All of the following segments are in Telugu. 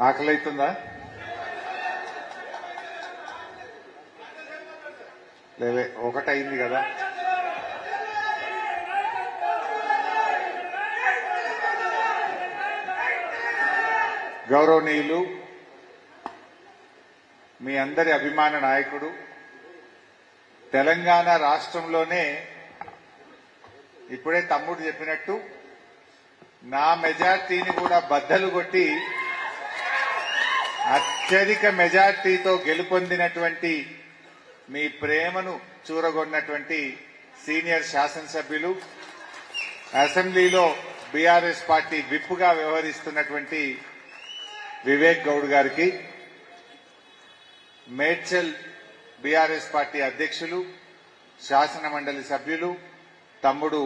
ఆకలైతుందా? లేవే, ఒకటైంది కదా. గౌరవనీయులు, మీ అందరి అభిమాన నాయకుడు, తెలంగాణ రాష్ట్రంలోనే ఇప్పుడే తమ్ముడు చెప్పినట్టు నా మెజార్టీని కూడా బద్దలు కొట్టి అత్యధిక మెజార్టీతో గెలుపొందినటువంటి మీ ప్రేమను చూరగొన్నటువంటి సీనియర్ శాసనసభ్యులు, అసెంబ్లీలో బీఆర్ఎస్ పార్టీ విప్గా వ్యవహరిస్తున్నటువంటి వివేక్ గౌడ్ గారికి, మేడ్చల్ బీఆర్ఎస్ పార్టీ అధ్యక్షులు, శాసన మండలి సభ్యులు తమ్ముడు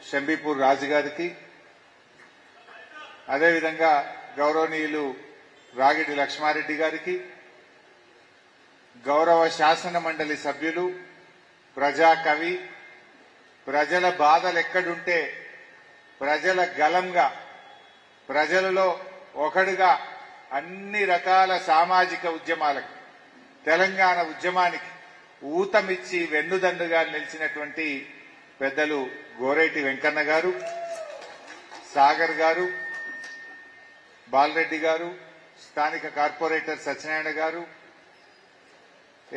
షంబీపూర్ రాజు గారికి, అదేవిధంగా గౌరవనీయులు రాగిడి లక్ష్మారెడ్డి గారికి, గౌరవ శాసన మండలి సభ్యులు, ప్రజాకవి, ప్రజల బాధలెక్కడుంటే ప్రజల గలంగా, ప్రజలలో ఒకడుగా అన్ని రకాల సామాజిక ఉద్యమాలకు, తెలంగాణ ఉద్యమానికి ఊతమిచ్చి వెన్నుదండుగా నిలిచినటువంటి పెద్దలు గోరేటి వెంకన్న గారు, సాగర్ గారు, బాలరెడ్డి గారు, స్థానిక కార్పొరేటర్ సత్యనారాయణ గారు,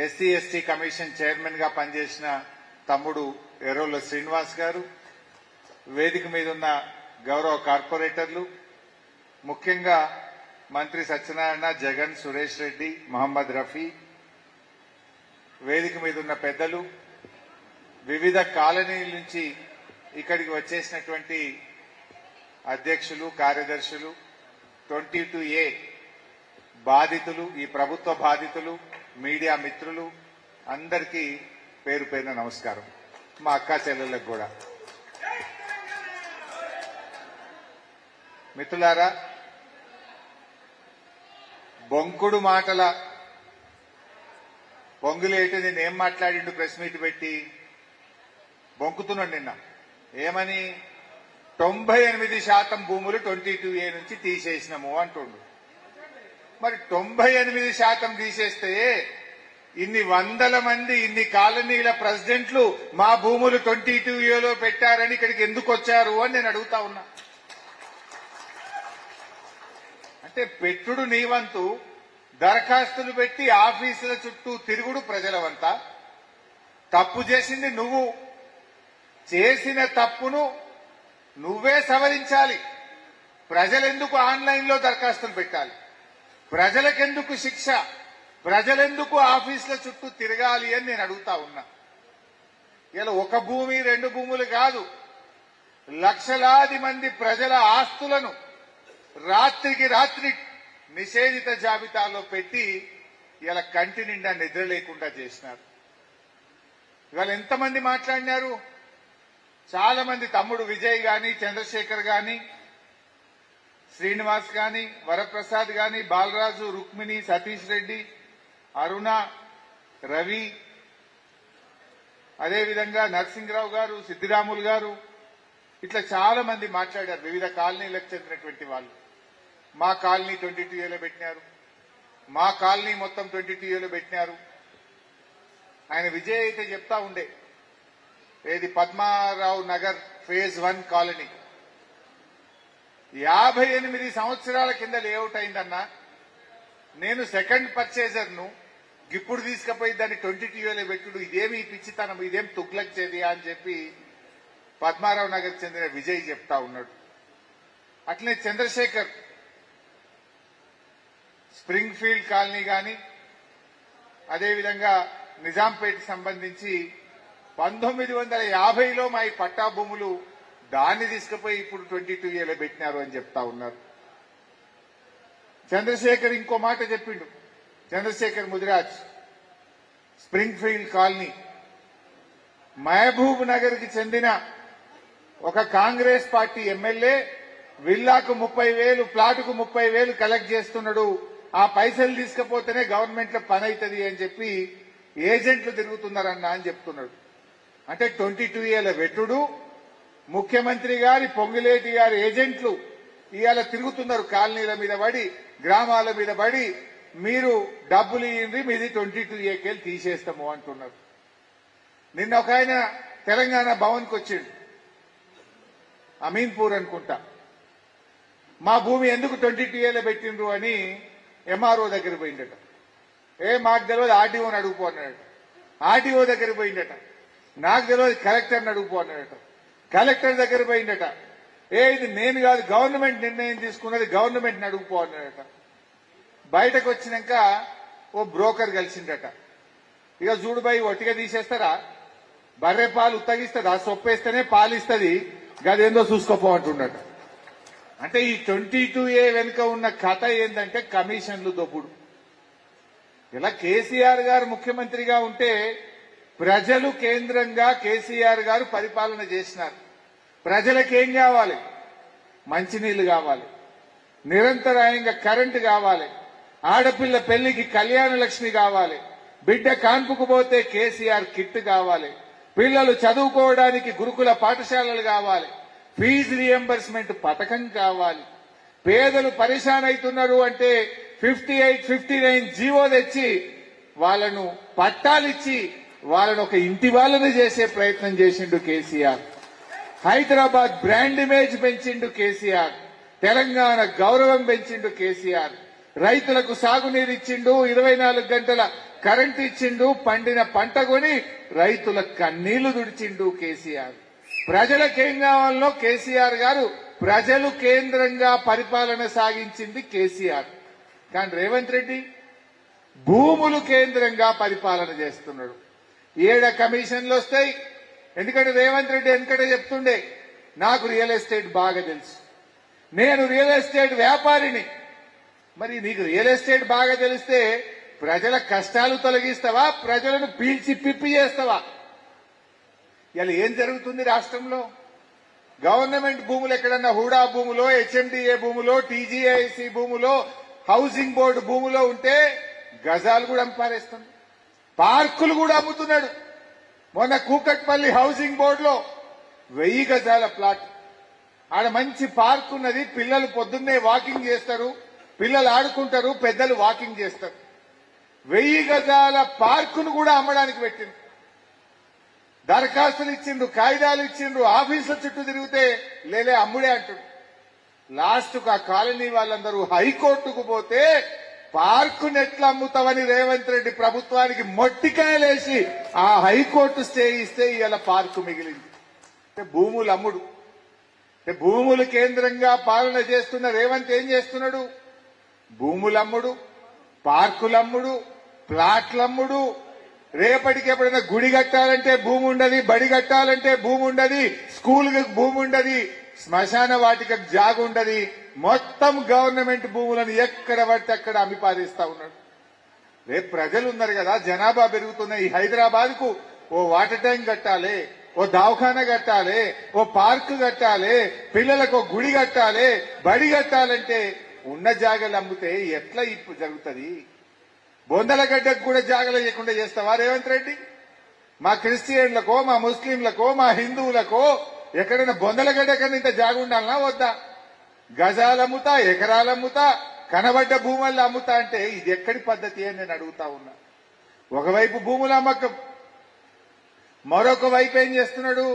ఎస్సీ ఎస్టీ కమిషన్ చైర్మన్ గా పనిచేసిన తమ్ముడు ఎర్రోళ్ల శ్రీనివాస్ గారు, వేదిక మీద ఉన్న గౌరవ కార్పొరేటర్లు, ముఖ్యంగా మంత్రి సత్యనారాయణ, జగన్, సురేష్ రెడ్డి, మహమ్మద్ రఫీ, వేదిక మీద ఉన్న పెద్దలు, వివిధ కాలనీల నుంచి ఇక్కడికి వచ్చేసినటువంటి అధ్యక్షులు, కార్యదర్శులు, 22A బాధితులు, ఈ ప్రభుత్వ బాధితులు, మీడియా మిత్రులు అందరికీ పేరు పేరున నమస్కారం. మా అక్కా చెల్లెళ్ళకు కూడా. మిత్రులారా, బొంకుడు మాటల పొంగులేటి నేనేం మాట్లాడిండు ప్రెస్ మీట్ పెట్టి బొంకుతున్నాడు నిన్న. ఏమని? 98% భూములు 22A నుంచి తీసేసినాము అంటుండు. మరి 98% తీసేస్తే ఇన్ని వందల మంది, ఇన్ని కాలనీల ప్రెసిడెంట్లు మా భూములు 22Aలో పెట్టారని ఇక్కడికి ఎందుకు వచ్చారు అని నేను అడుగుతా ఉన్నా. అంటే పెట్టుడు నీ వంతు, దరఖాస్తులు పెట్టి ఆఫీసుల చుట్టూ తిరుగుడు ప్రజల వంత. తప్పు చేసింది నువ్వు, చేసిన తప్పును నువ్వే సవరించాలి. ప్రజలెందుకు ఆన్లైన్లో దరఖాస్తులు పెట్టాలి? ప్రజలకెందుకు శిక్ష? ప్రజలెందుకు ఆఫీసుల చుట్టూ తిరగాలి అని నేను అడుగుతా ఉన్నా. ఇలా ఒక భూమి, 2 భూములు కాదు, లక్షలాది మంది ప్రజల ఆస్తులను రాత్రికి రాత్రి నిషేధిత జాబితాలో పెట్టి ఇలా కంటి నిండా నిద్ర లేకుండా చేసినారు. ఇవాళ ఎంతమంది మాట్లాడినారు? చాలా మంది, తమ్ముడు విజయ్ గాని, చంద్రశేఖర్ గాని, శ్రీనివాస్ గాని, వరప్రసాద్ గాని, బాలరాజు, రుక్మిణి, సతీష్ రెడ్డి, అరుణ, రవి, అదేవిధంగా నరసింహరావు గారు, సిద్దిరాములు గారు, ఇట్లా చాలా మంది మాట్లాడారు. వివిధ కాలనీలకు చెందినటువంటి వాళ్ళు. మా కాలనీ 22Aలో పెట్టినారు, మా కాలనీ మొత్తం 22Aలో పెట్టినారు. ఆయన విజయ్ అయితే చెప్తా ఉండే, ఏది పద్మారావు నగర్ ఫేజ్ 1 కాలనీ 58 సంవత్సరాల కింద లేఅవుట్ అయిందన్నా. నేను సెకండ్ పర్చేజర్ను, ఇప్పుడు తీసుకుపోయి దాన్ని 22Aలో పెట్టుడు ఇదేమి పిచ్చితనం, ఇదేం తుగ్లక్ చేదియా అని చెప్పి పద్మారావు నగర్ చెందిన విజయ్ చెప్తా ఉన్నాడు. అట్లనే చంద్రశేఖర్ స్ప్రింగ్ ఫీల్డ్ కాలనీ గాని, అదేవిధంగా నిజాంపేటకి సంబంధించి 1950లో మా ఈ పట్టా భూములు, దాన్ని తీసుకుపోయి ఇప్పుడు 22Aలో పెట్టినారు అని చెప్తా ఉన్నారు. చంద్రశేఖర్ ఇంకో మాట చెప్పిండు. Chandrashekar Mudiraj Springfield colony Mahabubnagar కి చెందిన ఒక కాంగ్రెస్ పార్టీ ఎమ్మెల్యే విల్లాకు 30,000, ప్లాటుకు 30,000 కలెక్ట్ చేస్తున్నాడు. ఆ పైసలు తీసుకపోతేనే గవర్నమెంట్ లో పని అవుతుంది అని చెప్పి ఏజెంట్లు తిరుగుతున్నారన్నా అని చెప్తున్నాడు. అంటే 22Aలో వెట్టుడు, ముఖ్యమంత్రి గారి, పొంగులేటి గారి ఏజెంట్లు ఇవాళ తిరుగుతున్నారు కాలనీల మీద పడి గ్రామాల మీద పడి మీరు డబ్బులు ఇయ్యండి మీది 22A తీసేస్తాము అంటున్నారు. నిన్న ఒక ఆయన తెలంగాణ భవన్కి వచ్చిండు, అమీన్పూర్ అనుకుంటా. మా భూమి ఎందుకు 22A పెట్టిండ్రు అని ఎంఆర్ఓ దగ్గర పోయిందట. మాకు తెలియదు ఆర్డీఓని అడుగుపో అన్నాడట. ఆర్డీఓ దగ్గర పోయిందట. నాకు తెలియదు కలెక్టర్ని అడుగుపో అన్నాడట. కలెక్టర్ దగ్గర పోయిందట. ఇది నేను కాదు గవర్నమెంట్ నిర్ణయం తీసుకున్నది, గవర్నమెంట్ని అడుగుపో అన్నాడట. బయటకు వచ్చినాక ఓ బ్రోకర్ కలిసిండట. ఇక చూడుబాయి ఒట్టిగా తీసేస్తారా, బర్రె పాలు ఉత్తగిస్తుందా, సొప్పేస్తేనే పాలు ఇస్తుంది, గదేందో చూసుకోపో అంటుండట. అంటే ఈ 22A వెనుక ఉన్న కథ ఏంటంటే కమిషన్లు దొప్పుడు. ఇలా కేసీఆర్ గారు ముఖ్యమంత్రిగా ఉంటే ప్రజలు కేంద్రంగా కేసీఆర్ గారు పరిపాలన చేసినారు. ప్రజలకేం కావాలి? మంచినీళ్లు కావాలి, నిరంతరాయంగా కరెంటు కావాలి, ఆడపిల్ల పెళ్లికి కళ్యాణ లక్ష్మి కావాలి, బిడ్డ కాన్పుకు పోతే కేసీఆర్ కిట్ కావాలి, పిల్లలు చదువుకోవడానికి గురుకుల పాఠశాలలు కావాలి, ఫీజు రియంబర్స్మెంట్ పథకం కావాలి. పేదలు పరేషాన్ అవుతున్నారు అంటే 58, 59 జీవో తెచ్చి వాళ్ళను పట్టాలిచ్చి వాళ్ళను ఒక ఇంటి వాళ్ళని చేసే ప్రయత్నం చేసిండు కేసీఆర్. హైదరాబాద్ బ్రాండ్ ఇమేజ్ పెంచిండు కేసీఆర్. తెలంగాణ గౌరవం పెంచిండు కేసీఆర్. రైతులకు సాగునీరు ఇచ్చిండు, 24 గంటల కరెంటు ఇచ్చిండు, పండిన పంట కొని రైతుల కన్నీళ్లు దుడిచిండు కేసీఆర్. ప్రజలకేం కావాలనో కేసీఆర్ గారు ప్రజలు కేంద్రంగా పరిపాలన సాగించింది కేసీఆర్. కానీ రేవంత్ రెడ్డి భూములు కేంద్రంగా పరిపాలన చేస్తున్నాడు. 7 కమిషన్లు వస్తాయి. ఎందుకంటే రేవంత్ రెడ్డి వెనకటే చెప్తుండే, నాకు రియల్ ఎస్టేట్ బాగా తెలుసు, నేను రియల్ ఎస్టేట్ వ్యాపారిని. మరి నీకు రియల్ ఎస్టేట్ బాగా తెలిస్తే ప్రజల కష్టాలు తొలగిస్తావా, ప్రజలను పీల్చి పిప్పి చేస్తావా? ఇలా ఏం జరుగుతుంది రాష్ట్రంలో? గవర్నమెంట్ భూములు ఎక్కడన్నా హుడా భూములో, హెచ్ఎండిఏ భూములో, టీజీఐసి భూములో, హౌసింగ్ బోర్డు భూములో ఉంటే గజాలు కూడా అమ్పారేస్తుంది, పార్కులు కూడా అమ్ముతున్నాడు. మొన్న కూకట్పల్లి హౌసింగ్ బోర్డులో 1000 గజాల ప్లాట్, ఆడ మంచి పార్క్ ఉన్నది, పిల్లలు పొద్దున్నే వాకింగ్ చేస్తారు, పిల్లలు ఆడుకుంటారు, పెద్దలు వాకింగ్ చేస్తారు. 1000 గజాల పార్కును కూడా అమ్మడానికి పెట్టింది. దరఖాస్తులు ఇచ్చిండ్రు, కాగితాలు ఇచ్చిండ్రు, ఆఫీసుల చుట్టూ తిరిగితే లేలే అమ్ముడే అంటుండ్రు. లాస్ట్కు ఆ కాలనీ వాళ్ళందరూ హైకోర్టుకు పోతే పార్కును ఎట్లా అమ్ముతావని రేవంత్ రెడ్డి ప్రభుత్వానికి మొట్టికాయలేసి ఆ హైకోర్టు స్టే ఇస్తే ఇలా పార్కు మిగిలింది. అంటే భూములు అమ్ముడు. అంటే భూములు కేంద్రంగా పాలన చేస్తున్న రేవంత్ ఏం చేస్తున్నాడు? భూములమ్ముడు, పార్కులమ్ముడు, ప్లాట్లమ్ముడు. రేపటికి ఎప్పుడైనా గుడి కట్టాలంటే భూమి ఉండదు, బడి కట్టాలంటే భూమి ఉండదు, స్కూల్కి భూమి ఉండదు, శ్మశాన వాటికకు జాగు ఉండదు. మొత్తం గవర్నమెంట్ భూములను ఎక్కడ పడితే అక్కడ అమ్మిపారేస్తా ఉన్నాడు. రేపు ప్రజలు ఉన్నారు కదా, జనాభా పెరుగుతున్న ఈ హైదరాబాద్ కు ఓ వాటర్ ట్యాంక్ కట్టాలి, ఓ దవాఖానా కట్టాలి, ఓ పార్కు కట్టాలి, పిల్లలకు ఓ గుడి కట్టాలి, బడి కట్టాలంటే ఉన్న జాగలు అమ్మితే ఎట్లా ఇప్పుడు జరుగుతుంది? బొందలగడ్డకు కూడా జాగలు లేకుండా చేస్తావా రేవంత్ రెడ్డి? మా క్రిస్టియన్లకో, మా ముస్లింలకో, మా హిందువులకో ఎక్కడైనా బొందలగడ్డ కన్నా ఇంత జాగ ఉండాలనా వద్దా? గజాలు అమ్ముతా, ఎకరాలు అమ్ముతా, కనబడ్డ భూముల్లో అమ్ముతా అంటే ఇది ఎక్కడి పద్ధతి అని నేను అడుగుతా ఉన్నా. ఒకవైపు భూముల అమ్మకం, మరొక వైపు ఏం చేస్తున్నాడు?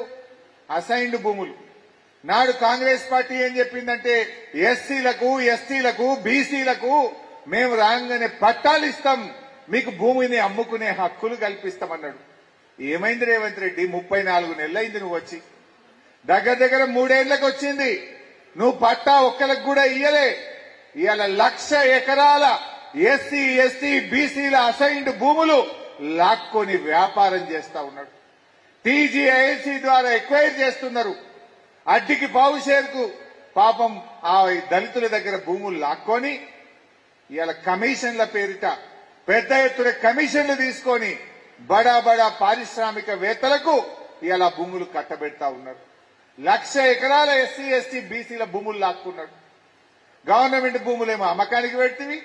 అసైన్డ్ భూములు. నాడు కాంగ్రెస్ పార్టీ ఏం చెప్పిందంటే ఎస్సీలకు, ఎస్టీలకు, బీసీలకు మేము రాగానే పట్టాలు ఇస్తాం, మీకు భూమిని అమ్ముకునే హక్కులు కల్పిస్తామన్నాడు. ఏమైంది రేవంత్ రెడ్డి? 34 నెలలైంది నువ్వు వచ్చి, దగ్గర 3 ఏళ్లకు వచ్చింది. నువ్వు పట్టా ఒక్కలకు కూడా ఇయ్యలే. ఇవాళ 1,00,000 ఎకరాల ఎస్సీ, ఎస్టీ, బీసీల అసైన్డ్ భూములు లాక్కొని వ్యాపారం చేస్తా ఉన్నాడు. టీజీఐసి ద్వారా ఎక్వైర్ చేస్తున్నారు. అడ్డికి పావుషేరుకు పాపం ఆ దళితుల దగ్గర భూములు లాక్కొని ఇవాళ కమిషన్ల పేరిట పెద్ద ఎత్తున కమిషన్లు తీసుకొని బడా బడా పారిశ్రామికవేత్తలకు ఇవాళ భూములు కట్టబెడతా ఉన్నారు. 1,00,000 ఎకరాల ఎస్సీ, ఎస్టీ, బీసీల భూములు లాక్కున్నాడు. గవర్నమెంట్ భూములేమో అమ్మకానికి పెడితివి,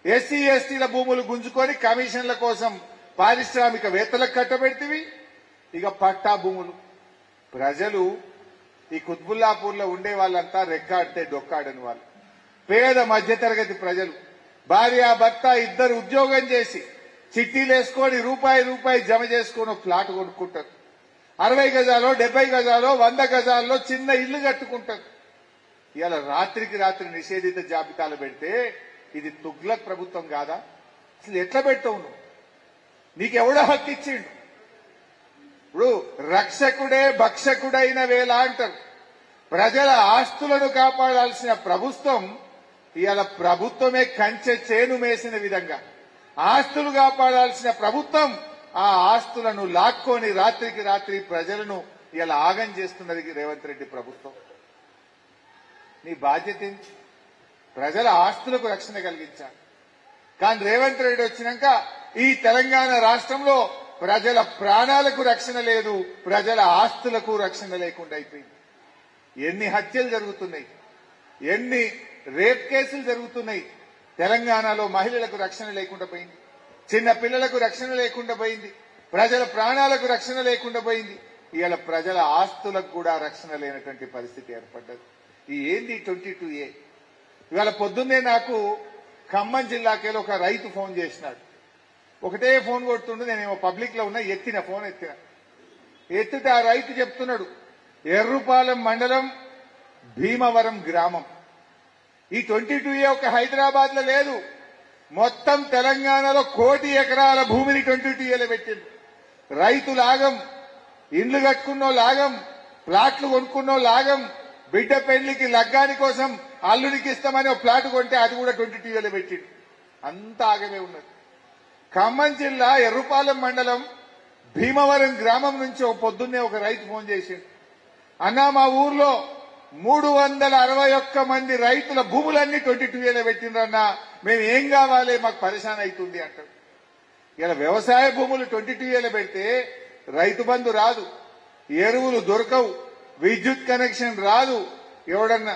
ఎస్సీ, ఎస్టీల భూములు గుంజుకొని కమిషన్ల కోసం పారిశ్రామికవేత్తలకు కట్టబెడితివి. ఇక పట్టా భూములు ప్రజలు ఈ కుత్బుల్లాపూర్ లో ఉండే వాళ్ళంతా రెక్కాడితే డొక్కాడని వాళ్ళు, పేద మధ్యతరగతి ప్రజలు, భార్య భర్త ఇద్దరు ఉద్యోగం చేసి చిట్టీలు వేసుకొని రూపాయి జమ చేసుకొని ఒక ఫ్లాట్ కొనుక్కుంటారు. 60 గజాలో 70 గజాలో 100 గజాల్లో చిన్న ఇల్లు కట్టుకుంటారు. ఇలా రాత్రికి రాత్రి నిషేధిత జాబితాలు పెడితే ఇది తుగ్లక్ ప్రభుత్వం కాదా? అసలు ఎట్లా పెడతావు నువ్వు? నీకెవడో హక్కు ఇచ్చిండు? ఇప్పుడు రక్షకుడే భక్షకుడైన వేళ అంటారు. ప్రజల ఆస్తులను కాపాడాల్సిన ప్రభుత్వం ఇవాళ ప్రభుత్వమే కంచె చేను మేసిన విధంగా ఆస్తులు కాపాడాల్సిన ప్రభుత్వం ఆ ఆస్తులను లాక్కొని రాత్రికి రాత్రి ప్రజలను ఇలా ఆగం చేస్తున్నది రేవంత్ రెడ్డి ప్రభుత్వం. నీ బాధ్యత ఏంటి? ప్రజల ఆస్తులకు రక్షణ కలిగించాలి. కానీ రేవంత్ రెడ్డి వచ్చినాక ఈ తెలంగాణ రాష్ట్రంలో ప్రజల ప్రాణాలకు రక్షణ లేదు, ప్రజల ఆస్తులకు రక్షణ లేకుండా అయిపోయింది. ఎన్ని హత్యలు జరుగుతున్నాయి, ఎన్ని రేప్ కేసులు జరుగుతున్నాయి. తెలంగాణలో మహిళలకు రక్షణ లేకుండా పోయింది, చిన్న పిల్లలకు రక్షణ లేకుండా పోయింది, ప్రజల ప్రాణాలకు రక్షణ లేకుండా పోయింది. ఇవాళ ప్రజల ఆస్తులకు కూడా రక్షణ లేనటువంటి పరిస్థితి ఏర్పడ్డది. ఈ ఏంది 22A? ఇవాళ పొద్దున్నే నాకు ఖమ్మం జిల్లాకేలో ఒక రైతు ఫోన్ చేసినాడు. ఒకటే ఫోన్ కొడుతుండే, నేనేమో పబ్లిక్ లో ఉన్నా, ఫోన్ ఎత్తితే ఆ రైతు చెప్తున్నాడు, ఎర్రుపాలెం మండలం భీమవరం గ్రామం, ఈ 22A ఒక హైదరాబాద్ లో లేదు, మొత్తం తెలంగాణలో 1 కోటి ఎకరాల భూమిని 22Aలో పెట్టింది. రైతు లాగం, ఇండ్లు కట్టుకున్నో లాగం, ప్లాట్లు కొనుక్కున్నో లాగం, బిడ్డ పెళ్లికి లగ్గాని కోసం అల్లుడికి ఇస్తామని ఒక ప్లాట్ కొంటే అది కూడా 22Aలో పెట్టింది. అంత ఆగమే ఉన్నది. ఖమ్మం జిల్లా ఎర్రుపాలెం మండలం భీమవరం గ్రామం నుంచి పొద్దున్నే ఒక రైతు ఫోన్ చేసిండు. అన్నా, మా ఊర్లో 361 మంది రైతుల భూములన్నీ 22Aలో పెట్టిండ్రన్నా, మేము ఏం కావాలి, మాకు పరిశాన్ అవుతుంది అంటాడు. ఇలా వ్యవసాయ భూములు 22Aలో పెడితే రైతు బంధు రాదు, ఎరువులు దొరకవు, విద్యుత్ కనెక్షన్ రాదు, ఎవడన్నా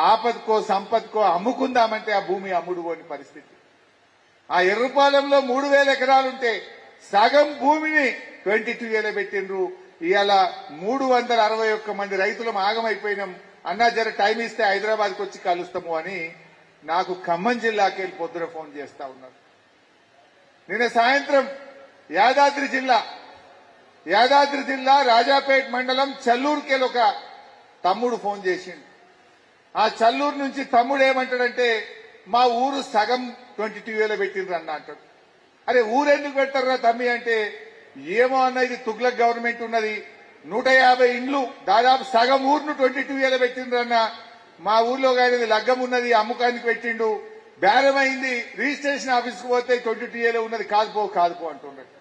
ఆపదకో సంపదకో అమ్ముకుందామంటే ఆ భూమి అమ్ముడుకోని పరిస్థితి. ఆ ఎర్రుపాలెంలో 3000 ఎకరాలుంటే సగం భూమిని 22Aలో పెట్టిండ్రు. ఇవాళ 361 మంది రైతులం ఆగమైపోయినాం. అన్నా, జర టైం ఇస్తే హైదరాబాద్కి వచ్చి కలుస్తాము అని నాకు ఖమ్మం జిల్లాకి వెళ్ళి పొద్దున ఫోన్ చేస్తా ఉన్నారు. నిన్న సాయంత్రం యాదాద్రి జిల్లా రాజాపేట్ మండలం చల్లూరుకెళ్ళి ఒక తమ్ముడు ఫోన్ చేసిండు. ఆ చల్లూరు నుంచి తమ్ముడు ఏమంటాడంటే, మా ఊరు సగం 22Aలో పెట్టిండ్రు అన్న అంటాడు. అరే, ఊరెందుకు పెడతారా తమ్మి అంటే, ఏమో అన్న, ఇది తుగ్లక్ గవర్నమెంట్ ఉన్నది, 150 ఇండ్లు దాదాపు సగం ఊరును 22Aలో పెట్టిండ్రు అన్న, మా ఊర్లో కానీ లగ్గం ఉన్నది, అమ్మకానికి పెట్టిండు, బేరమైంది, రిజిస్ట్రేషన్ ఆఫీస్కి పోతే 22Aలో ఉన్నది, కాదుపో అంటున్నాడు.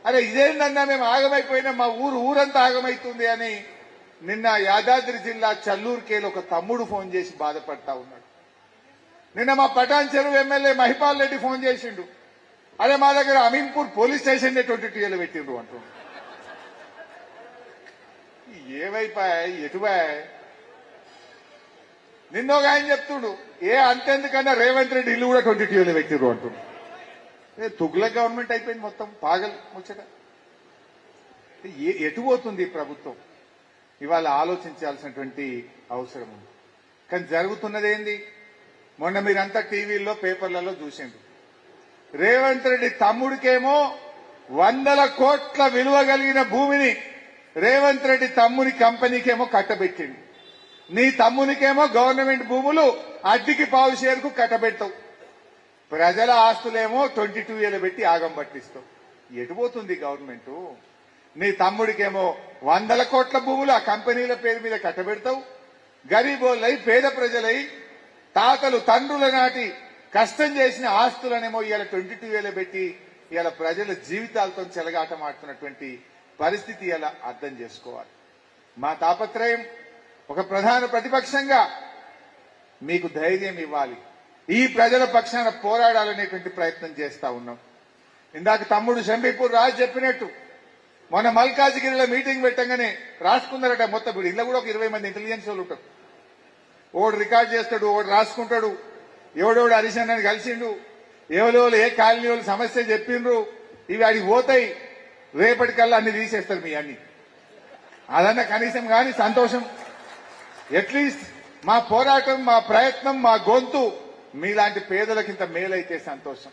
అరే, ఇదేందన్నా, మేము ఆగమైపోయినా, మా ఊరంతా ఆగమైతుంది అని నిన్న యాదాద్రి జిల్లా చల్లూరుకేలో ఒక తమ్ముడు ఫోన్ చేసి బాధపడతా ఉన్నాడు. నిన్న మా పటాన్ చెరువు ఎమ్మెల్యే మహిపాల్ రెడ్డి ఫోన్ చేసిండు. అదే, మా దగ్గర అమీన్పూర్ పోలీస్ స్టేషన్ 22Aలో పెట్టిండ్రు అంటుండ్రు. ఏవైపోయాయి, ఎటువాయి? నిన్నోగా ఆయన చెప్తుండు, అంతెందుకన్నా రేవంత్ రెడ్డి ఇల్లు కూడా 22Aలో పెట్టిండ్రు అంటుండ్రు. తుగ్లక్ గవర్నమెంట్ అయిపోయింది మొత్తం, పాగల్ ముచ్చట. ఎటు పోతుంది ఈ ప్రభుత్వం? ఇవాళ ఆలోచించాల్సినటువంటి అవసరం ఉంది. కానీ జరుగుతున్నది ఏంది? మొన్న మీరంతా టీవీల్లో పేపర్లలో చూసిండ్రు. రేవంత్ రెడ్డి తమ్ముడికేమో 100 కోట్ల విలువ కలిగిన భూమిని రేవంత్ రెడ్డి తమ్ముని కంపెనీకేమో కట్టబెట్టిండు. నీ తమ్మునికేమో గవర్నమెంట్ భూములు అడ్డికి పావు షేరుకు కట్టబెడతావు, ప్రజల ఆస్తులేమో 22Aలో పెట్టి ఆగం పట్టిస్తావు. ఎటుపోతుంది గవర్నమెంట్? నీ తమ్ముడికేమో 100 కోట్ల భూములు ఆ కంపెనీల పేరు మీద కట్టబెడతావు, గరీబోళ్ళై పేద ప్రజలై తాతలు తండ్రుల నాటి కష్టం చేసిన ఆస్తులనేమో ఇవాళ 22Aలో పెట్టి ఇవాళ ప్రజల జీవితాలతో చెలగాటమాడుతున్నటువంటి పరిస్థితి ఇలా అర్థం చేసుకోవాలి. మా తాపత్రయం ఒక ప్రధాన ప్రతిపక్షంగా మీకు ధైర్యం ఇవ్వాలి, ఈ ప్రజల పక్షాన పోరాడాలనేటువంటి ప్రయత్నం చేస్తా ఉన్నాం. ఇందాక తమ్ముడు షంబీపూర్ రాజు చెప్పినట్టు మొన్న మల్కాజిగిరిలో మీటింగ్ పెట్టంగానే రాసుకున్నారట మొత్తం. ఇప్పుడు ఇలా కూడా ఒక 20 మంది ఇంటెలిజెన్స్ వాళ్ళు ఉంటారు. ఓడు రికార్డ్ చేస్తాడు, ఓడు రాసుకుంటాడు, ఎవడెవడు హరీశన్ అని కలిసిండు, ఎవరెవరు ఏ కాలనీ వాళ్ళు సమస్య చెప్పిండ్రు, ఇవి అడిగి పోతాయి, రేపటికల్లా అన్ని తీసేస్తారు మీ అన్ని. అదన్నా కనీసం కానీ సంతోషం అట్లీస్ట్ మా పోరాటం, మా ప్రయత్నం, మా గొంతు మీలాంటి పేదలకింత మేలైతే సంతోషం.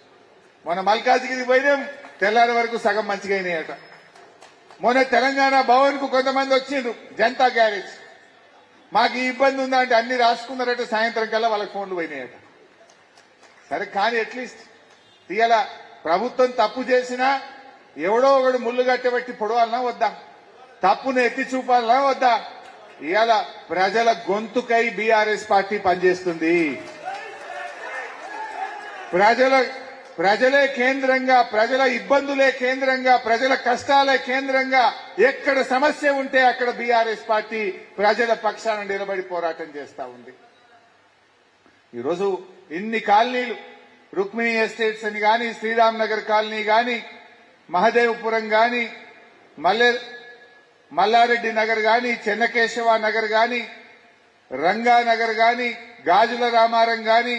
మొన్న మల్కాజ్గిరి పోయినాం, తెల్లారి వరకు సగం మంచిగా అయినాయట. మొన్న తెలంగాణ భవన్ కు కొంతమంది వచ్చిండ్రు, జనతా గ్యారేజ్. మాకు ఈ ఇబ్బంది ఉందా అంటే అన్ని రాసుకున్నారట, సాయంత్రం కల్లా వాళ్ళకి ఫోన్లు పోయినాయట. సరే కానీ అట్లీస్ట్ తీయాల ప్రభుత్వం తప్పు చేసినా ఎవడో ఒకడు ముళ్ళు కట్టబెట్టి పొడవాలన్నా వద్దా, తప్పును ఎత్తి చూపాలన్నా వద్దా? ఇవాళ ప్రజల గొంతుకై బీఆర్ఎస్ పార్టీ పనిచేస్తుంది. ప్రజలే కేంద్రంగా, ప్రజల ఇబ్బందులే కేంద్రంగా, ప్రజల కష్టాలే కేంద్రంగా, ఎక్కడ సమస్య ఉంటే అక్కడ బీఆర్ఎస్ పార్టీ ప్రజల పక్షాన నిలబడి పోరాటం చేస్తా ఉంది. ఈరోజు ఇన్ని కాలనీలు, రుక్మిణి ఎస్టేట్స్ అని గాని, శ్రీరామ్ నగర్ కాలనీ గాని, మహదేవపురం గాని, మల్లారెడ్డి నగర్ గాని, చెన్నకేశవ నగర్ గాని, రంగానగర్ గాని, గాజుల రామారం గాని,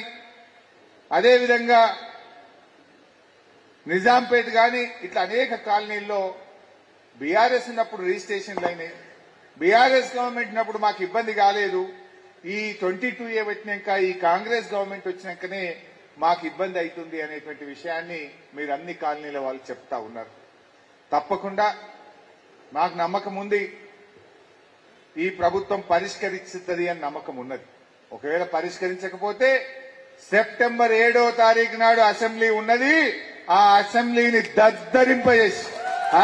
అదేవిధంగా నిజాంపేట్ గాని, ఇట్లా అనేక కాలనీల్లో బీఆర్ఎస్ ఉన్నప్పుడు రిజిస్ట్రేషన్లు అయినాయి. బీఆర్ఎస్ గవర్నమెంట్ ఉన్నప్పుడు మాకు ఇబ్బంది కాలేదు. ఈ 22A వచ్చినాక, ఈ కాంగ్రెస్ గవర్నమెంట్ వచ్చినాకనే మాకు ఇబ్బంది అవుతుంది అనేటువంటి విషయాన్ని మీరు అన్ని కాలనీల వాళ్ళు చెప్తా ఉన్నారు. తప్పకుండా మాకు నమ్మకం ఉంది, ఈ ప్రభుత్వం పరిష్కరిస్తుంది అని నమ్మకం ఉన్నది. ఒకవేళ పరిష్కరించకపోతే సెప్టెంబర్ 7వ తారీఖు నాడు అసెంబ్లీ ఉన్నది. ఆ అసెంబ్లీని దద్దరింపజేసి,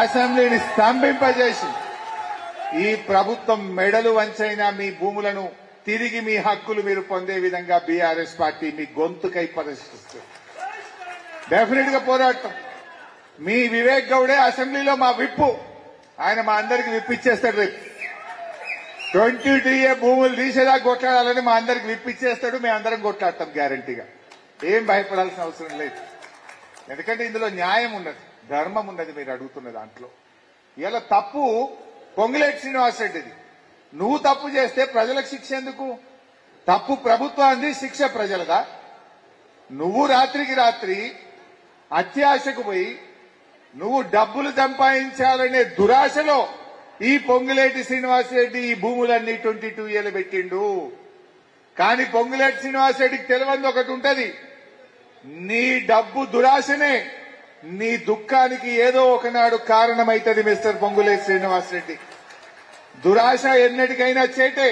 అసెంబ్లీని స్తంభింపజేసి, ఈ ప్రభుత్వం మెడలు వంచైనా మీ భూములను తిరిగి మీ హక్కులు మీరు పొందే విధంగా బీఆర్ఎస్ పార్టీ మీ గొంతుకై పరిష్కరిస్తుంది. డెఫినెట్ గా పోరాటం. మీ వివేక్ గౌడే అసెంబ్లీలో మా విప్పు, ఆయన మా అందరికి విప్పిచ్చేస్తాడు. రేపు 22A భూములు తీసేదా కొట్లాడాలని మా అందరికి విప్పిచ్చేస్తాడు. మేము అందరం కొట్లాడతాం గ్యారంటీగా. ఏం భయపడాల్సిన అవసరం లేదు. ఎందుకంటే ఇందులో న్యాయం ఉన్నది, ధర్మం ఉన్నది. మీరు అడుగుతున్న దాంట్లో ఇలా తప్పు పొంగులేటి శ్రీనివాసరెడ్డిది. నువ్వు తప్పు చేస్తే ప్రజలకు శిక్ష ఎందుకు? తప్పు ప్రభుత్వానికి, శిక్ష ప్రజలదా? నువ్వు రాత్రికి రాత్రి అత్యాశకు పోయి నువ్వు డబ్బులు సంపాదించాలనే దురాశలో ఈ పొంగులేటి శ్రీనివాసరెడ్డి ఈ భూములన్నీ 22Aలు పెట్టిండు. కానీ పొంగులేటి శ్రీనివాసరెడ్డికి తెలియదు ఒకటి ఉంటది, నీ డబ్బు దురాశనే నీ దుఃఖానికి ఏదో ఒకనాడు కారణమైతది. మిస్టర్ పొంగులేటి శ్రీనివాసరెడ్డి, దురాశ ఎన్నటికైనా చేటే.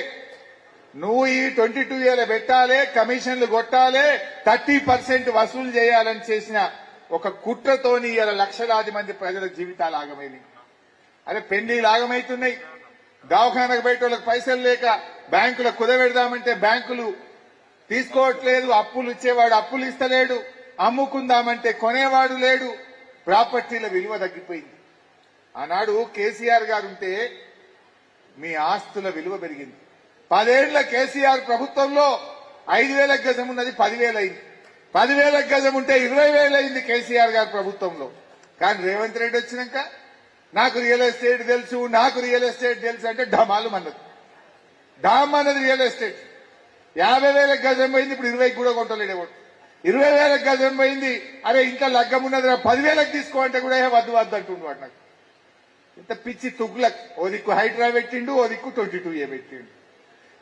నువ్వు ఈ 22Aలు పెట్టాలి, కమిషన్లు కొట్టాలి, 30% వసూలు చేయాలని చేసిన ఒక కుట్రతోని ఇలా లక్షలాది మంది ప్రజల జీవితాలు ఆగమైనాయి. అరే పెళ్లిలు ఆగమైతున్నాయి. దవాఖానకు బయట వాళ్ళకి పైసలు లేక బ్యాంకులకు కుదబెడదామంటే బ్యాంకులు తీసుకోవట్లేదు. అప్పులు ఇచ్చేవాడు అప్పులు ఇస్తలేడు. అమ్ముకుందామంటే కొనేవాడు లేడు. ప్రాపర్టీల విలువ తగ్గిపోయింది. ఆనాడు కేసీఆర్ గారు ఉంటే మీ ఆస్తుల విలువ పెరిగింది. 10 ఏళ్ల కేసీఆర్ ప్రభుత్వంలో 5,000 గజం ఉన్నది 10,000 అయింది. 10,000 గజం ఉంటే 20,000 అయింది కేసీఆర్ గారి ప్రభుత్వంలో. కానీ రేవంత్ రెడ్డి వచ్చినాక నాకు రియల్ ఎస్టేట్ తెలుసు, నాకు రియల్ ఎస్టేట్ తెలుసు అంటే ఢమాలు అన్నది. డామ్ అన్నది రియల్ ఎస్టేట్. 50,000 గజం పోయింది, ఇప్పుడు 20 కూడా కొంటలేడు ఎవడు. 20,000 గజం పోయింది, అరే ఇంకా లగ్గం ఉన్నది 10,000 తీసుకో అంటే కూడా వద్దు వద్దు అంటుండు వాడు. నాకు ఇంత పిచ్చి తుగ్లక్. ఓ దిక్కు హైడ్రా పెట్టిండు, ఓ దిక్కు 22A పెట్టిండు.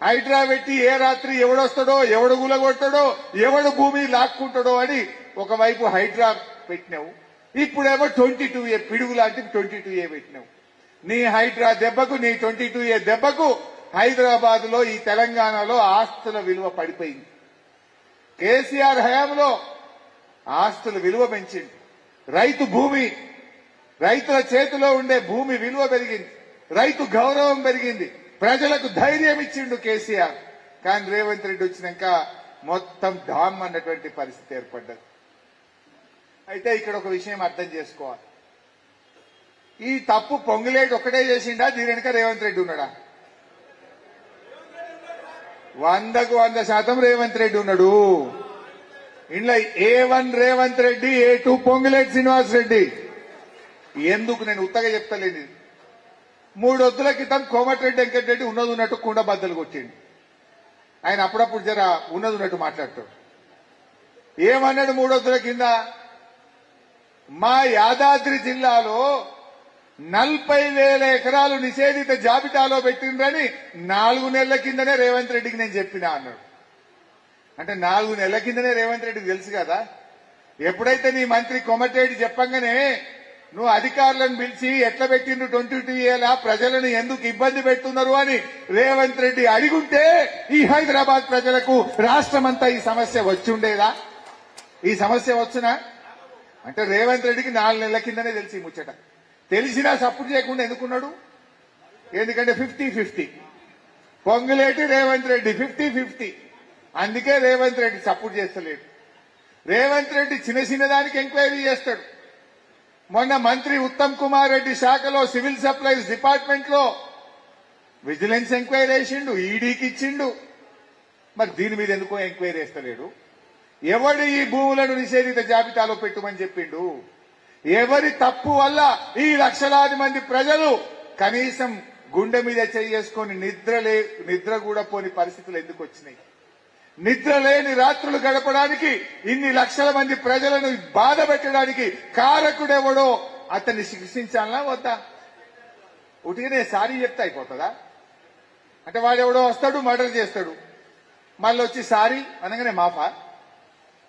హైడ్రా పెట్టి ఏ రాత్రి ఎవడొస్తాడో, ఎవడు గులగొడతాడో, ఎవడు భూమి లాక్కుంటాడో అని ఒకవైపు హైడ్రా పెట్టినావు. ఇప్పుడేమో 22A పిడుగు లాంటి 22A పెట్టినావు. నీ హైడ్రా దెబ్బకు, నీ 22A దెబ్బకు హైదరాబాద్ లో, ఈ తెలంగాణలో ఆస్తుల విలువ పడిపోయింది. కేసీఆర్ హయాంలో ఆస్తుల విలువ పెంచింది. రైతు భూమి, రైతుల చేతిలో ఉండే భూమి విలువ పెరిగింది. రైతు గౌరవం పెరిగింది. ప్రజలకు ధైర్యం ఇచ్చిండు కేసీఆర్. కానీ రేవంత్ రెడ్డి వచ్చినాక మొత్తం డామ్ అన్నటువంటి పరిస్థితి ఏర్పడ్డది. అయితే ఇక్కడ ఒక విషయం అర్థం చేసుకోవాలి. ఈ తప్పు పొంగులేటి ఒక్కటే చేసిండా, దీని వెనుక రేవంత్ రెడ్డి ఉన్నాడా? 100కు 100% రేవంత్ రెడ్డి ఉన్నాడు. ఇంట్లో A1 రేవంత్ రెడ్డి, A2 పొంగులేటి శ్రీనివాస్ రెడ్డి. ఎందుకు నేను ఉత్తగా చెప్తలేదు. 3 వద్దుల క్రితం కోమటిరెడ్డి వెంకటరెడ్డి ఉన్నది ఉన్నట్టు కుండ బద్దలు కొట్టిండు. ఆయన అప్పుడప్పుడు జర ఉన్నది ఉన్నట్టు మాట్లాడతాడు. ఏమన్నాడు 3 వద్దుల కింద? మా యాదాద్రి జిల్లాలో 40,000 ఎకరాలు నిషేధిత జాబితాలో పెట్టిండ్రని 4 నెలల కిందనే రేవంత్ రెడ్డికి నేను చెప్పినా అన్నాడు. అంటే 4 నెలల కిందనే రేవంత్ రెడ్డికి తెలుసు కదా. ఎప్పుడైతే నీ మంత్రి కొమటేడి చెప్పంగానే నువ్వు అధికారులను పిలిచి ఎట్లా పెట్టిండ్రు 22 ఏళ్ళ ప్రజలను ఎందుకు ఇబ్బంది పెడుతున్నారు అని రేవంత్ రెడ్డి అడిగుంటే ఈ హైదరాబాద్ ప్రజలకు రాష్ట్రమంతా ఈ సమస్య వచ్చుండేదా? ఈ సమస్య వచ్చునా? అంటే రేవంత్ రెడ్డికి 4 నెలల కిందనే తెలిసి ముచ్చట. తెలిసినా సపోర్ట్ చేయకుండా ఎందుకున్నాడు? ఎందుకంటే 50-50 పొంగులేటి రేవంత్ రెడ్డి 50-50. అందుకే రేవంత్ రెడ్డి సపోర్ట్ చేస్తలేడు. రేవంత్ రెడ్డి చిన్న చిన్న దానికి ఎంక్వైరీ చేస్తాడు. మొన్న మంత్రి ఉత్తమ్ కుమార్ రెడ్డి శాఖలో సివిల్ సప్లైస్ డిపార్ట్మెంట్ లో విజిలెన్స్ ఎంక్వైరీ వేసిండు, ఈడీకి ఇచ్చిండు. మరి దీని మీద ఎందుకో ఎంక్వైరీ వేస్తలేడు? ఎవడు ఈ భూములను నిషేధిత జాబితాలో పెట్టుమని చెప్పిండు? ఎవరి తప్పు వల్ల ఈ లక్షలాది మంది ప్రజలు కనీసం గుండె మీద చేసుకొని నిద్ర కూడా పోని పరిస్థితులు ఎందుకు వచ్చినాయి? నిద్ర లేని రాత్రులు గడపడానికి ఇన్ని లక్షల మంది ప్రజలను బాధ పెట్టడానికి కారకుడెవడో అతన్ని శిక్షించాలనా వద్దా? ఉటిగానే సారీ చెప్తే అయిపోతుందా? అంటే వాడెవడో వస్తాడు, మర్డర్ చేస్తాడు, మళ్ళీ వచ్చి సారీ అనగానే మాఫా?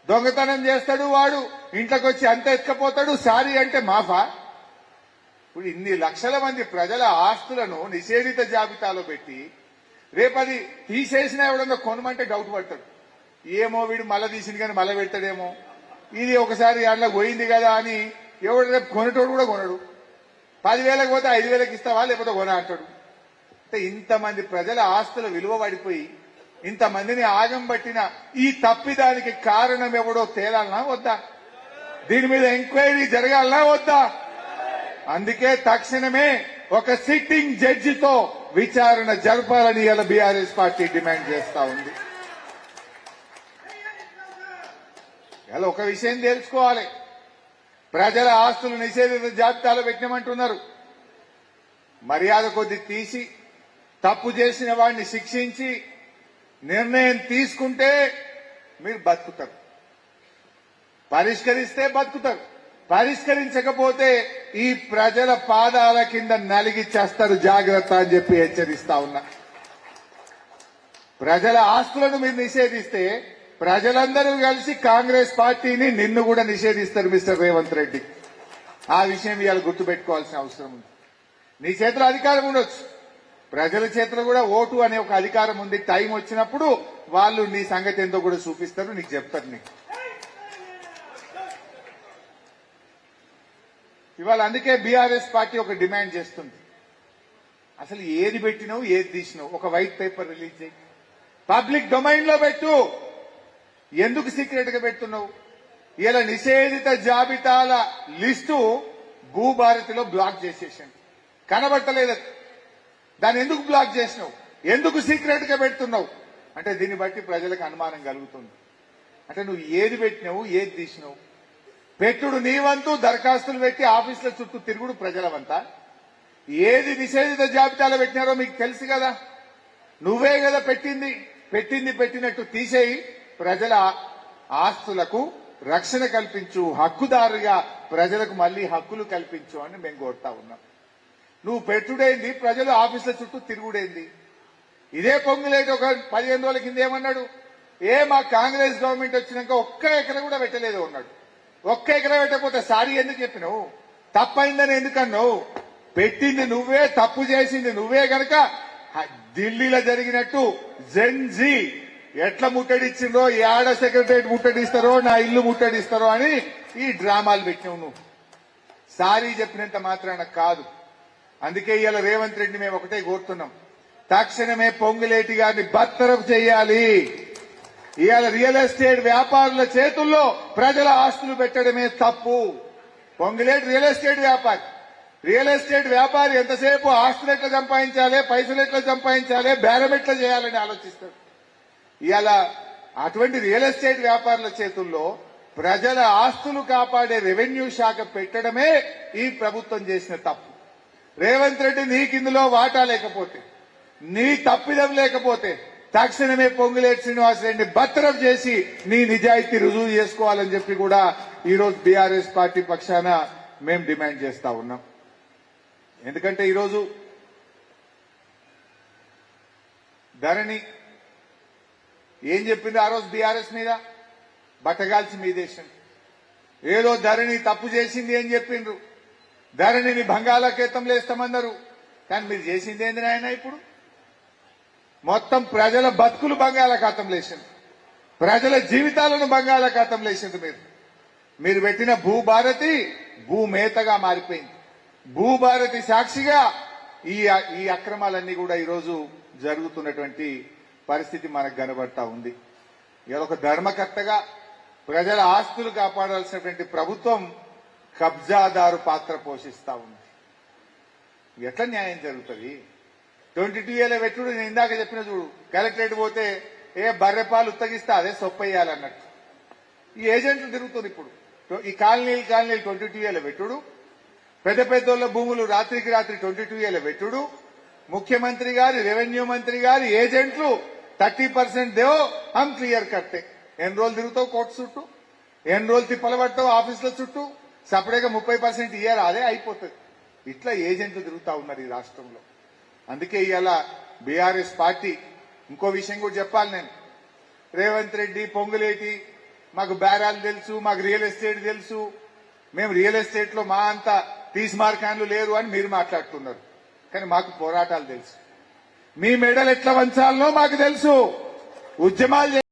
దొంగతనం చేస్తాడు వాడు, ఇంట్లోకి వచ్చి అంత ఎత్తుకపోతాడు, సారీ అంటే మాఫా? ఇప్పుడు ఇన్ని లక్షల మంది ప్రజల ఆస్తులను నిషేధిత జాబితాలో పెట్టి రేపది తీసేసినా ఎవడన్నా కొనమంటే డౌట్ పడతాడు. ఏమో వీడు మళ్ళా తీసింది కానీ మళ్ళా పెడతాడేమో, ఇది ఒకసారి అందులో పోయింది కదా అని ఎవడు రేపు కొనేటోడు కూడా కొనడు. 10,000కి పోతే 5,000కి ఇస్తావా లేకపోతే కొన అంటాడు. అంటే ఇంతమంది ప్రజల ఆస్తుల విలువ పడిపోయి ఇంతమందిని ఆగం పట్టిన ఈ తప్పిదానికి కారణం ఎవడో తేలాలనా వద్దా? దీని మీద ఎంక్వైరీ జరగాలనా వద్దా? అందుకే తక్షణమే ఒక సిట్టింగ్ జడ్జితో విచారణ జరపాలని ఇలా బీఆర్ఎస్ పార్టీ డిమాండ్ చేస్తా ఉంది. ఇలా ఒక విషయం తెలుసుకోవాలి, ప్రజల ఆస్తులు నిషేధిత జాబితాలో పెట్టినామంటున్నారు. మర్యాద కొద్ది తీసి తప్పు చేసిన వాడిని శిక్షించి నిర్ణయం తీసుకుంటే మీరు బతుకుతారు, పరిష్కరిస్తే బతుకుతారు. పరిష్కరించకపోతే ఈ ప్రజల పాదాల కింద నలిగి చేస్తారు, జాగ్రత్త అని చెప్పి హెచ్చరిస్తా ఉన్నా. ప్రజల ఆస్తులను మీరు నిషేధిస్తే ప్రజలందరూ కలిసి కాంగ్రెస్ పార్టీని నిన్ను కూడా నిషేధిస్తారు మిస్టర్ రేవంత్ రెడ్డి. ఆ విషయం ఇవాళ గుర్తుపెట్టుకోవాల్సిన అవసరం ఉంది. నీ చేతిలో అధికారం ఉండొచ్చు, ప్రజల చేతిలో కూడా ఓటు అనే ఒక అధికారం ఉంది. టైం వచ్చినప్పుడు వాళ్ళు నీ సంగతి ఎంతో కూడా చూపిస్తారు, నీకు చెప్తారు. నీకు ఇవాళ అందుకే బీఆర్ఎస్ పార్టీ ఒక డిమాండ్ చేస్తుంది, అసలు ఏది పెట్టినావు ఏది తీసినావు ఒక వైట్ పేపర్ రిలీజ్ చేయి, పబ్లిక్ డొమైన్ లో పెట్టు. ఎందుకు సీక్రెట్ గా పెడుతున్నావు? ఇలా నిషేధిత జాబితాల లిస్టు భూభారతిలో బ్లాక్ చేసేసాను, కనబట్టలేదు. దాన్ని ఎందుకు బ్లాక్ చేసినావు? ఎందుకు సీక్రెట్ గా పెడుతున్నావు? అంటే దీన్ని బట్టి ప్రజలకు అనుమానం కలుగుతుంది. అంటే నువ్వు ఏది పెట్టినావు ఏది తీసినావు? పెట్టుడు నీ వంతు, దరఖాస్తులు పెట్టి ఆఫీసుల చుట్టూ తిరుగుడు ప్రజల వంత. ఏది నిషేధిత జాబితాలో పెట్టినారో మీకు తెలుసు కదా, నువ్వే కదా పెట్టినట్టు తీసేయి, ప్రజల ఆస్తులకు రక్షణ కల్పించు, హక్కుదారుగా ప్రజలకు మళ్లీ హక్కులు కల్పించు అని మేము కోరుతా ఉన్నాం. నువ్వు పెట్టుడేంది, ప్రజలు ఆఫీసుల చుట్టూ తిరుగుడేంది? ఇదే పొంగులేటి ఒక 15 రోజుల కింద ఏమన్నాడు? మా కాంగ్రెస్ గవర్నమెంట్ వచ్చినాక ఒక్క ఎకరా కూడా పెట్టలేదు అన్నాడు. ఒక్క ఎకరా పెట్టకపోతే సారీ ఎందుకు చెప్పినావు? తప్పైందని ఎందుకన్నావు? పెట్టింది నువ్వే, తప్పు చేసింది నువ్వే గనక ఢిల్లీలో జరిగినట్టు జెన్జీ ఎట్లా ముట్టడిచ్చిందో, ఏడ సెక్రటరేట్ ముట్టడిస్తారో, నా ఇల్లు ముట్టడిస్తారో అని ఈ డ్రామాలు పెట్టినావు నువ్వు. సారీ చెప్పినంత మాత్రాన కాదు. అందుకే ఇవాళ రేవంత్ రెడ్డి మేము ఒకటే కోరుతున్నాం, తక్షణమే పొంగులేటి గారిని బర్తరఫ్ చేయాలి. ఇవాళ రియల్ ఎస్టేట్ వ్యాపారుల చేతుల్లో ప్రజల ఆస్తులు పెట్టడమే తప్పు. పొంగులేటి రియల్ ఎస్టేట్ వ్యాపారి ఎంతసేపు ఆస్తులు ఎట్లా సంపాదించాలి, పైసలు ఎట్లా సంపాదించాలి, బేరం ఎట్లా చేయాలని ఆలోచిస్తాడు. ఇవాళ అటువంటి రియల్ ఎస్టేట్ వ్యాపారుల చేతుల్లో ప్రజల ఆస్తులు కాపాడే రెవెన్యూ శాఖ పెట్టడమే ఈ ప్రభుత్వం చేసిన తప్పు. రేవంత్ రెడ్డి నీకు ఇందులో వాటా లేకపోతే, నీ తప్పిదం లేకపోతే తక్షణమే పొంగులేటి శ్రీనివాసరెడ్డిని బర్తరఫ్ చేసి నీ నిజాయితీ రుజువు చేసుకోవాలని చెప్పి కూడా ఈరోజు బీఆర్ఎస్ పార్టీ పక్షాన మేము డిమాండ్ చేస్తా ఉన్నాం. ఎందుకంటే ఈరోజు ధరణి ఏం చెప్పింది ఆ రోజు బీఆర్ఎస్ మీద బట్టగాల్చి మీదేశం ఏదో ధరణి తప్పు చేసింది అని చెప్పిండ్రు ధరణిని బంగాళాఖాతంలో వేస్తామన్నారు కానీ మీరు చేసింది ఏంది నాయన ఇప్పుడు మొత్తం ప్రజల బతుకులు బంగాళాఖాతంలో వేసింది ప్రజల జీవితాలను బంగాళాఖాతంలో వేసింది మీరు పెట్టిన భూభారతి భూమేతగా మారిపోయింది భూభారతి సాక్షిగా ఈ అక్రమాలన్నీ కూడా ఈరోజు జరుగుతున్నటువంటి పరిస్థితి మనకు కనబడతా ఉంది ఒక ధర్మకర్తగా ప్రజల ఆస్తులు కాపాడాల్సినటువంటి ప్రభుత్వం కబ్జాదారు పాత్ర పోషిస్తా ఉంది ఎట్లా న్యాయం జరుగుతుంది 22 ఏళ్ల పెట్టుడు నేను ఇందాక చెప్పిన చూడు కలెక్టరేట్ పోతే బర్రెపాలు ఉత్తగిస్తా అదే సొప్పయ్యాలన్నట్టు ఈ ఏజెంట్లు తిరుగుతుంది ఇప్పుడు ఈ కాలనీలు 22 ఏళ్ల పెట్టుడు పెద్ద పెద్దోళ్ల భూములు రాత్రికి రాత్రి 22 ఏళ్ల పెట్టుడు ముఖ్యమంత్రి గారి రెవెన్యూ మంత్రి గారి ఏజెంట్లు 30% దేవో హమ్ క్లియర్ కట్టే ఎన్ని రోజులు తిరుగుతావు కోర్టు చుట్టూ ఎన్ని రోజులు తిప్పలు పడతావు ఆఫీసుల చుట్టూ సపరేట్గా 30% ఇయర్ అదే అయిపోతుంది ఇట్లా ఏజెంట్లు తిరుగుతా ఉన్నారు ఈ రాష్ట్రంలో అందుకే ఇవాళ బీఆర్ఎస్ పార్టీ ఇంకో విషయం కూడా చెప్పాలి నేను రేవంత్ రెడ్డి పొంగులేటి మాకు బేరాలు తెలుసు మాకు రియల్ ఎస్టేట్ తెలుసు మేము రియల్ ఎస్టేట్ లో మా అంత తీస్మార్కాన్లు లేరు అని మీరు మాట్లాడుతున్నారు కానీ మాకు పోరాటాలు తెలుసు మీ మెడలు ఎట్లా వంచాలనో మాకు తెలుసు ఉద్యమాలు